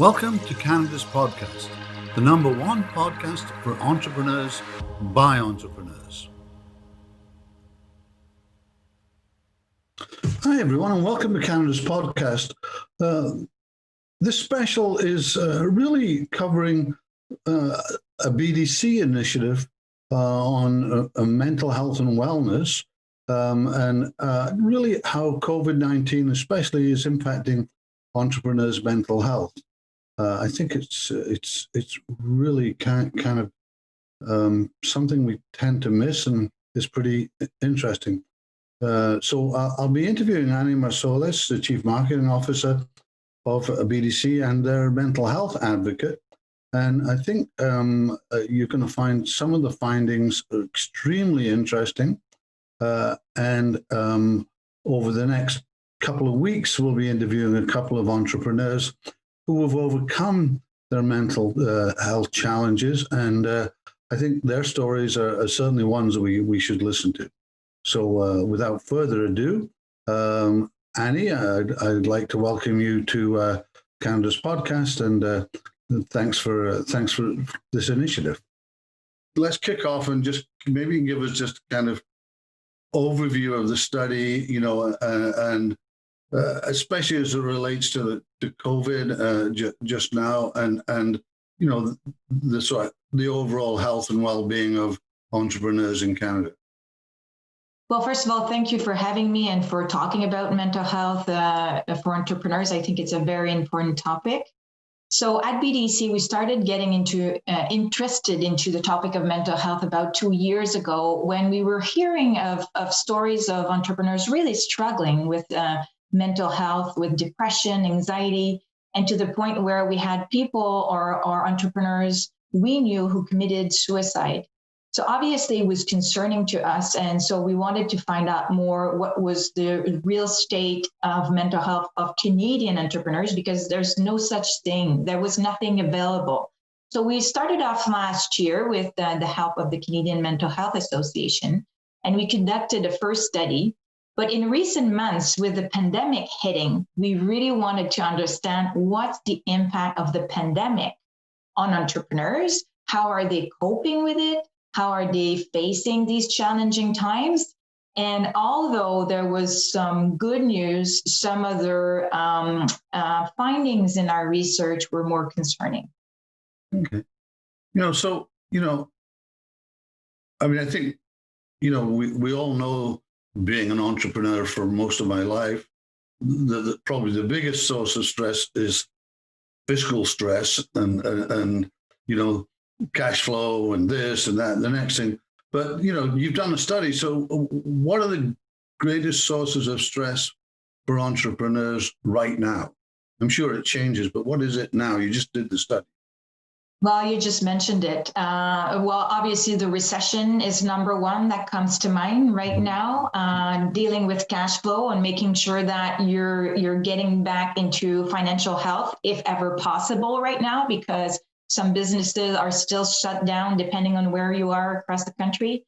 Welcome to Canada's podcast, the number one podcast for entrepreneurs by entrepreneurs. Hi, everyone, and welcome to Canada's podcast. This special is really covering a BDC initiative on mental health and wellness, and really how COVID-19 especially is impacting entrepreneurs' mental health. I think it's really kind of something we tend to miss, and it's pretty interesting. So I'll be interviewing Annie Marsolais, the Chief Marketing Officer of BDC and their mental health advocate. And I think you're going to find some of the findings extremely interesting. And over the next couple of weeks, we'll be interviewing a couple of entrepreneurs who have overcome their mental health challenges. And I think their stories are certainly ones that we should listen to. So without further ado, Annie, I'd like to welcome you to Canada's podcast, and thanks for this initiative. Let's kick off and just maybe give us just kind of overview of the study, and especially as it relates to COVID just now, and the overall health and well-being of entrepreneurs in Canada. Well, first of all, thank you for having me and for talking about mental health for entrepreneurs. I think it's a very important topic. So at BDC, we started getting interested into the topic of mental health about 2 years ago, when we were hearing of stories of entrepreneurs really struggling with mental health, with depression, anxiety, and to the point where we had people or entrepreneurs we knew who committed suicide. So obviously it was concerning to us. And so we wanted to find out more what was the real state of mental health of Canadian entrepreneurs, because there's no such thing. There was nothing available. So we started off last year with the help of the Canadian Mental Health Association, and we conducted a first study. But in recent months, with the pandemic hitting, we really wanted to understand what's the impact of the pandemic on entrepreneurs. How are they coping with it? How are they facing these challenging times? And although there was some good news, some other findings in our research were more concerning. Okay. I think, we all know, being an entrepreneur for most of my life, probably the biggest source of stress is fiscal stress and cash flow and this and that and the next thing. But, you've done a study. So what are the greatest sources of stress for entrepreneurs right now? I'm sure it changes, but what is it now? You just did the study. Well, you just mentioned it. Obviously the recession is number one that comes to mind right now, dealing with cash flow and making sure that you're getting back into financial health, if ever possible right now, because some businesses are still shut down depending on where you are across the country.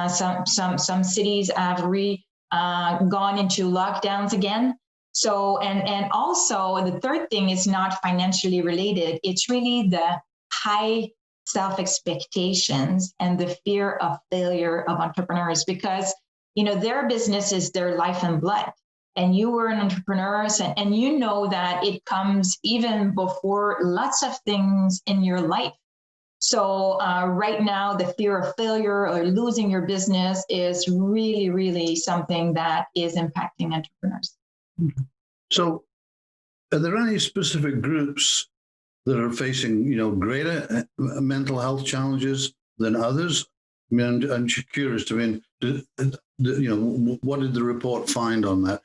Some cities have gone into lockdowns again. So, and also the third thing is not financially related. It's really the high self-expectations and the fear of failure of entrepreneurs, because, their business is their life and blood. And you were an entrepreneur, and you know that it comes even before lots of things in your life. So right now, the fear of failure or losing your business is really, really something that is impacting entrepreneurs. So are there any specific groups that are facing, greater mental health challenges than others? I mean, I'm just curious. What did the report find on that?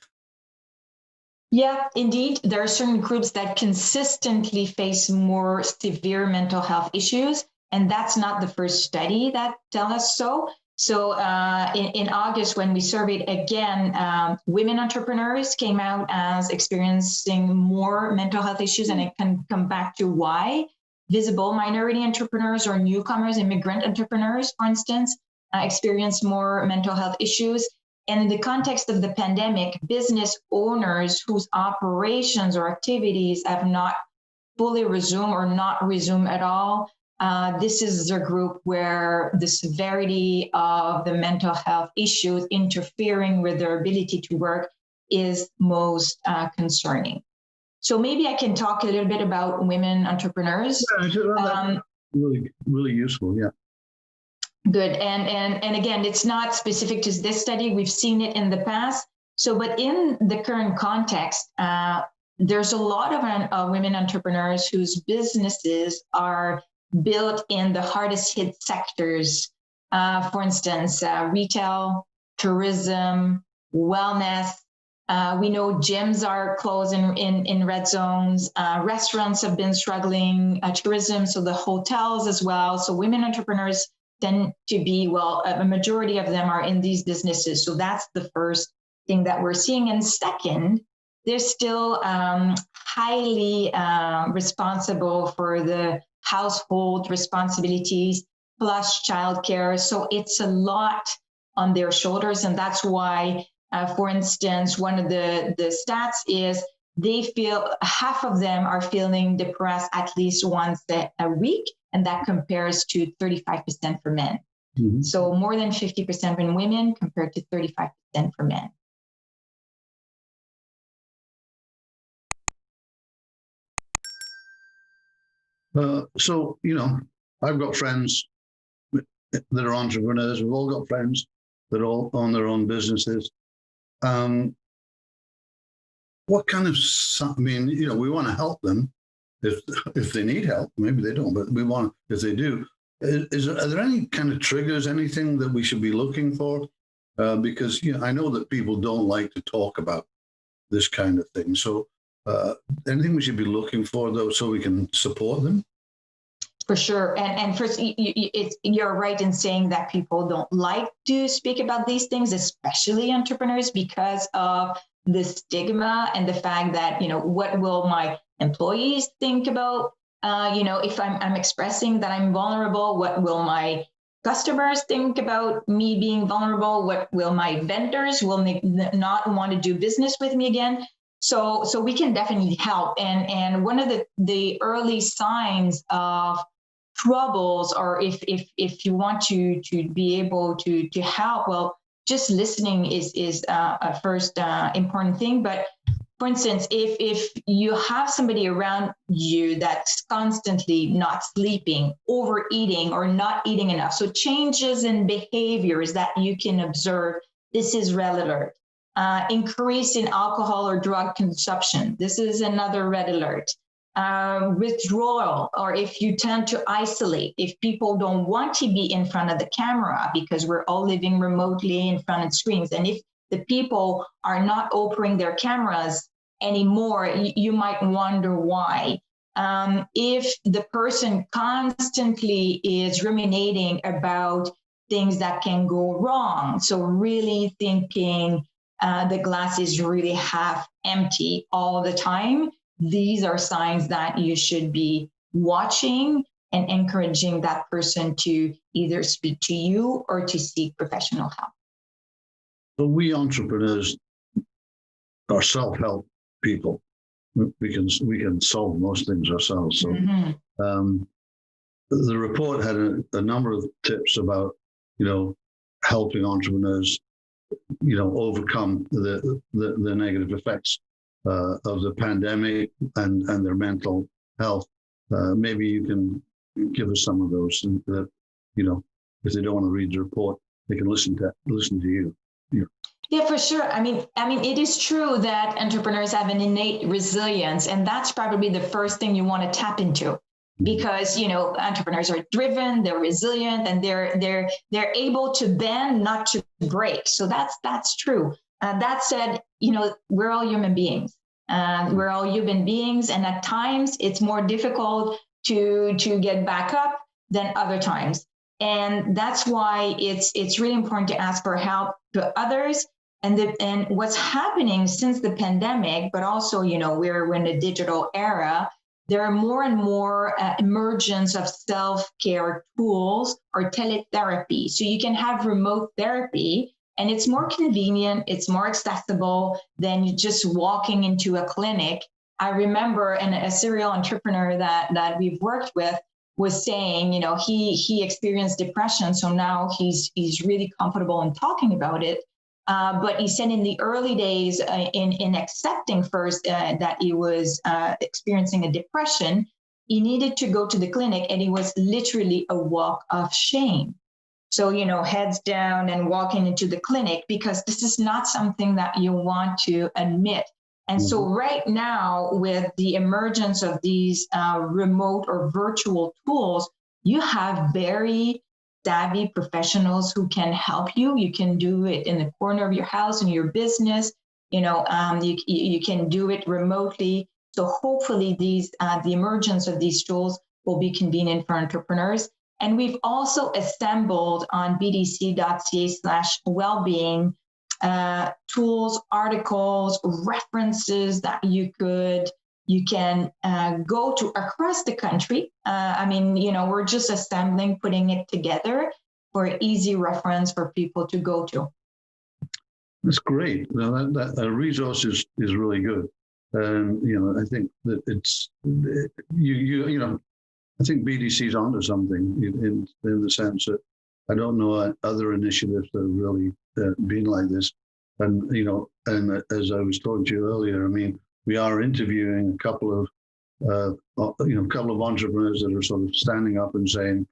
Yeah, indeed. There are certain groups that consistently face more severe mental health issues, and that's not the first study that tells us so. So in August, when we surveyed again, women entrepreneurs came out as experiencing more mental health issues, and it can come back to why. Visible minority entrepreneurs or newcomers, immigrant entrepreneurs, for instance, experience more mental health issues. And in the context of the pandemic, business owners whose operations or activities have not fully resume or not resume at all, this is the group where the severity of the mental health issues interfering with their ability to work is most concerning. So maybe I can talk a little bit about women entrepreneurs. Really, really useful. Yeah. Good. And again, it's not specific to this study. We've seen it in the past. So, but in the current context, there's a lot of women entrepreneurs whose businesses are built in the hardest hit sectors. For instance, retail, tourism, wellness. We know gyms are closed in red zones. Restaurants have been struggling, tourism, so the hotels as well. So women entrepreneurs tend to be, well, a majority of them are in these businesses. So that's the first thing that we're seeing. And second, they're still highly responsible for the household responsibilities plus childcare. So it's a lot on their shoulders. And that's why, for instance, one of the stats is they feel half of them are feeling depressed at least once a week. And that compares to 35% for men. Mm-hmm. So more than 50% in women compared to 35% for men. So, I've got friends that are entrepreneurs. We've all got friends that all own their own businesses. What kind of, we want to help them if they need help. Maybe they don't, but we want, if they do. Are there any kind of triggers, anything that we should be looking for? Because, I know that people don't like to talk about this kind of thing. So anything we should be looking for, though, so we can support them? For sure. And first, you're right in saying that people don't like to speak about these things, especially entrepreneurs, because of the stigma and the fact that, what will my employees think about, if I'm expressing that I'm vulnerable, what will my customers think about me being vulnerable? What will my vendors will not want to do business with me again? So we can definitely help. And one of the early signs of troubles, or if you want to be able to help, well, just listening is a first important thing. But for instance, if you have somebody around you that's constantly not sleeping, overeating, or not eating enough, so changes in behaviors that you can observe, this is red alert. Increase in alcohol or drug consumption, this is another red alert. Withdrawal, or if you tend to isolate, if people don't want to be in front of the camera because we're all living remotely in front of screens, and if the people are not opening their cameras anymore, you might wonder why. If the person constantly is ruminating about things that can go wrong, so really thinking the glass is really half empty all the time, these are signs that you should be watching and encouraging that person to either speak to you or to seek professional help. So we entrepreneurs are self-help people. We can solve most things ourselves. So mm-hmm. The report had a number of tips about, helping entrepreneurs, overcome the negative effects of the pandemic and their mental health. Maybe you can give us some of those, and that, if they don't want to read the report, they can listen to you. Yeah, for sure. I mean, it is true that entrepreneurs have an innate resilience, and that's probably the first thing you want to tap into, because entrepreneurs are driven, they're resilient, and they're able to bend, not to break. So that's true. That said, we're all human beings. We're all human beings, and at times it's more difficult to get back up than other times. And that's why it's really important to ask for help to others. And what's happening since the pandemic, but also, we're in a digital era, there are more and more emergence of self-care tools or teletherapy. So you can have remote therapy, and it's more convenient, it's more accessible than you just walking into a clinic I remember a serial entrepreneur that we've worked with was saying, he experienced depression, so now he's really comfortable in talking about it. But he said in the early days, in accepting first that he was experiencing a depression, he needed to go to the clinic, and it was literally a walk of shame. So, heads down and walking into the clinic, because this is not something that you want to admit. And so right now, with the emergence of these remote or virtual tools, you have very savvy professionals who can help you. You can do it in the corner of your house, in your business. You can do it remotely. So hopefully the emergence of these tools will be convenient for entrepreneurs. And we've also assembled on bdc.ca/wellbeing tools, articles, references that you can go to across the country. We're just assembling, putting it together for easy reference for people to go to. That's great. Now that resource is really good. I think that it's I think BDC's onto something in the sense that I don't know other initiatives that have really been like this. And, and as I was talking to you earlier, we are interviewing a couple of entrepreneurs that are sort of standing up and saying,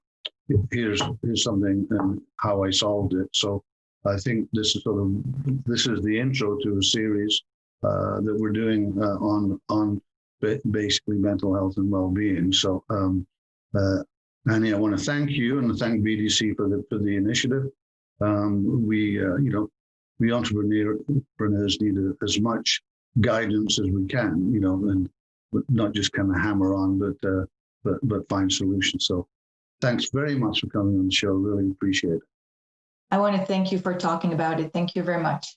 here's something and how I solved it. So I think this is the intro to a series that we're doing on basically mental health and well-being. So, Annie, I want to thank you and thank BDC for the initiative. We entrepreneurs need as much guidance as we can, and not just kind of hammer on, but find solutions. So, thanks very much for coming on the show. Really appreciate it. I want to thank you for talking about it. Thank you very much.